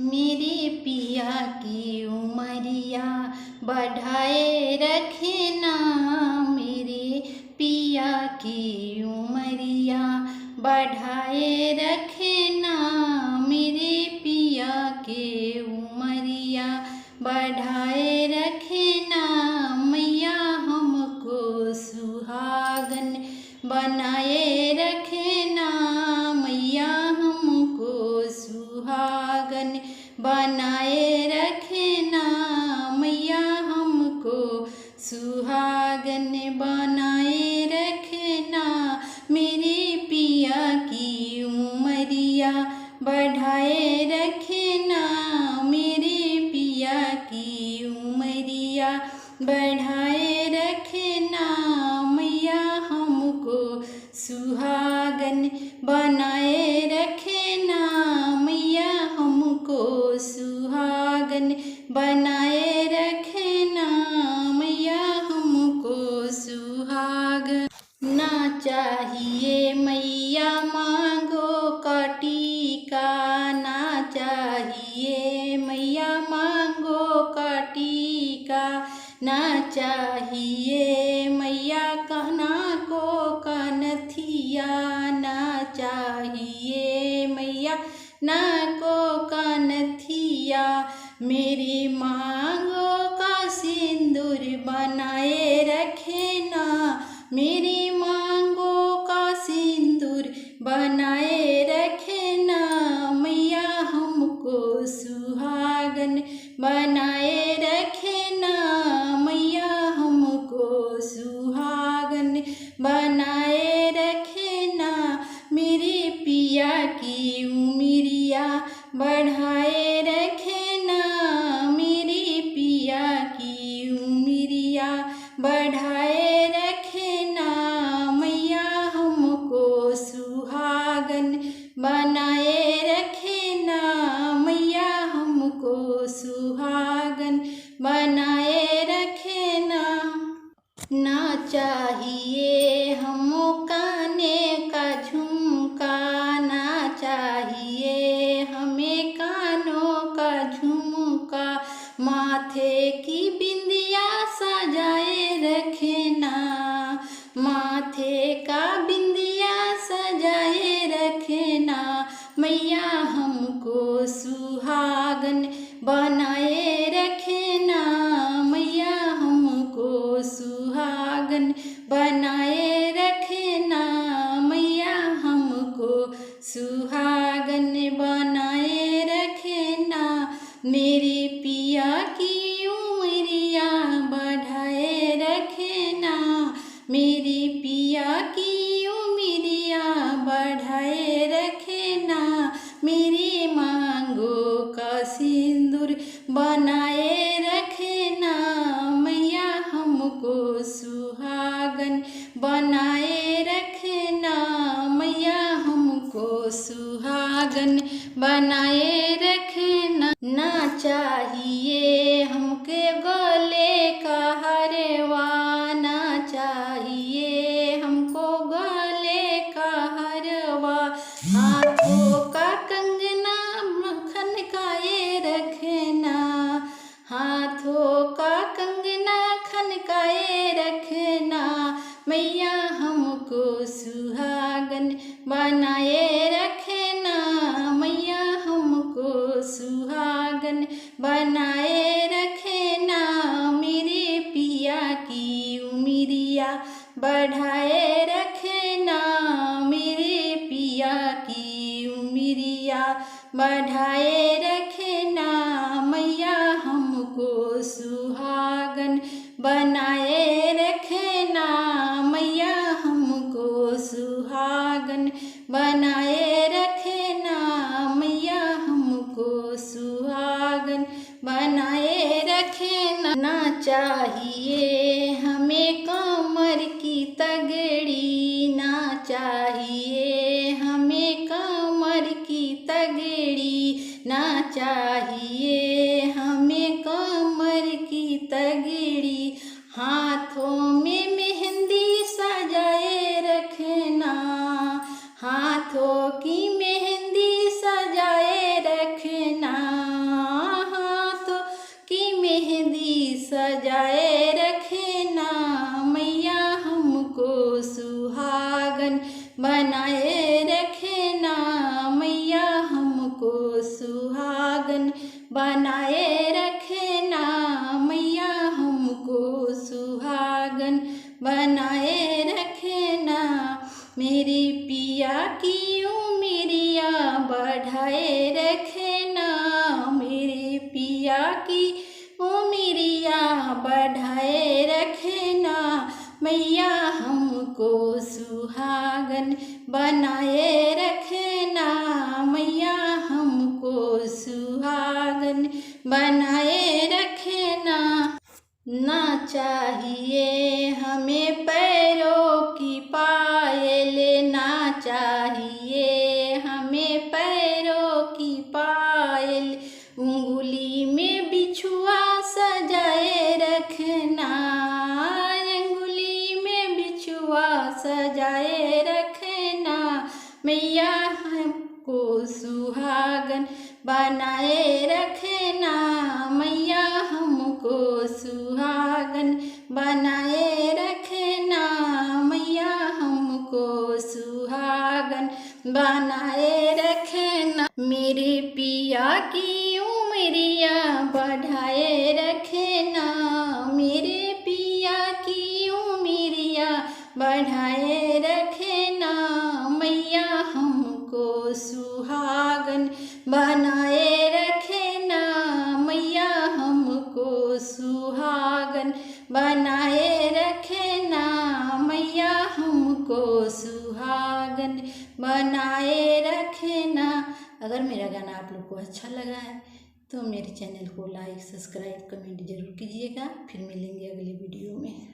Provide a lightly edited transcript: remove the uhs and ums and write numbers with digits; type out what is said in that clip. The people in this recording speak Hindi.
मेरे पिया की उमरिया बढ़ाए रखना। मेरे पिया की उमरिया बढ़ाए रखना। मेरे पिया के उमरिया बढ़ाए रखना। मैया हमको सुहागन बनाए रखना। मैया हमको सुहागन बनाए रखना। मैया हमको सुहागन बनाए रखना। मेरे पिया की उमरिया बढ़ाए रखना। मेरे पिया की उमरिया बढ़ाए रखना। मैया हमको सुहागन बनाए रखना। मैया हमको सुहागन बनाए रखना। मैया हमको सुहागन ना चाहिए। मैया मांगो का टीका ना चाहिए। मैया मांगो का टीका ना चाहिए। मैया कहना को कनथिया ना चाहिए। मैया ना को कनथिया मेरी मांगो का सिंदूर बनाए रखना। मेरी मांगो का सिंदूर बनाए रखना। मैया हमको सुहागन बनाए रखना। मैया हमको सुहागन बनाए रखना। मेरे पिया की उमरिया बढ़ाए रखना। मेरे पिया की उमरिया बढ़ाए रखना। मैया हमको सुहागन बनाए रखना। मैया हमको सुहागन बनाए रखना। ना चाहिए हमको काने का झुमका ना चाहिए हमें कानों का झुमका। माथे की बिंदिया सजाए रखना। माथे का बिंदिया सजाए रखना। मैया हमको सुहागन बनाए रखना। मैया हमको सुहागन बनाए रखना। मैया हमको सुहागन बनाए रखना। मेरे पिया की उमरिया बढ़ाए रखना। मेरे पिया की उमरिया बढ़ाए रखना। मेरी मांगो का सिंदूर बनाए रखना। मैया हमको सुहागन बनाए रखना। मैया हमको सुहागन बनाए रखना। ना चाहिए हमके गले का हरवा ना चाहिए हमको गले का हरवा। हाथों का कंगना खनकाए रखना। हाथों का कंगना खनकाए रखना। मैया हमको सुहागन बनाए रखना। मैया हमको सुहागन बनाए रखना। मेरे पिया की उमरिया बढ़ाए रखना। मेरे पिया की उमरिया बढ़ाए रखना। मैया हमको सुहागन बनाए रखना। मैया हमको सुहागन बनाए रखना। मैया हमको सुहागन बनाए रखना। ना चाहिए हमें कमर की तगड़ी ना चाहिए हमें कमर की तगड़ी ना चाहिए हमें कमर की तगड़ी। हाथों में मेहंदी सजाए रखना। हाथों की मेहंदी सजाए रखना। बनाए रखना मैया हमको सुहागन, बनाए रखना मैया हमको सुहागन, बनाए रखना मेरे पिया की उमरिया बढ़ाए रखना, मेरे पिया की उमरिया बढ़ाए रखना मैया हमको सुहागन, बनाए रखना मैया हमको सुहागन, बनाए रखना। ना चाहिए हमें पैरों की पायल, ना चाहिए हमें पैरों की पायल, उंगली में बिछुआ सजाए रखना, उंगली में बिछुआ सजाए रखना मैया हमको सुहागन, बनाए रखना मैया हमको सुहागन, बनाए रखना मैया हमको सुहागन, बनाए रखना मेरे पिया की उमरिया बढ़ाए रखना, मेरे पिया की उमरिया बढ़ाए रखना मैया हमको सुहागन, बनाए रखना मैया हमको सुहागन, बनाए रखना मैया हमको सुहागन, बनाए रखना। अगर मेरा गाना आप लोग को अच्छा लगा है तो मेरे चैनल को लाइक, सब्सक्राइब, कमेंट जरूर कीजिएगा। फिर मिलेंगे अगले वीडियो में।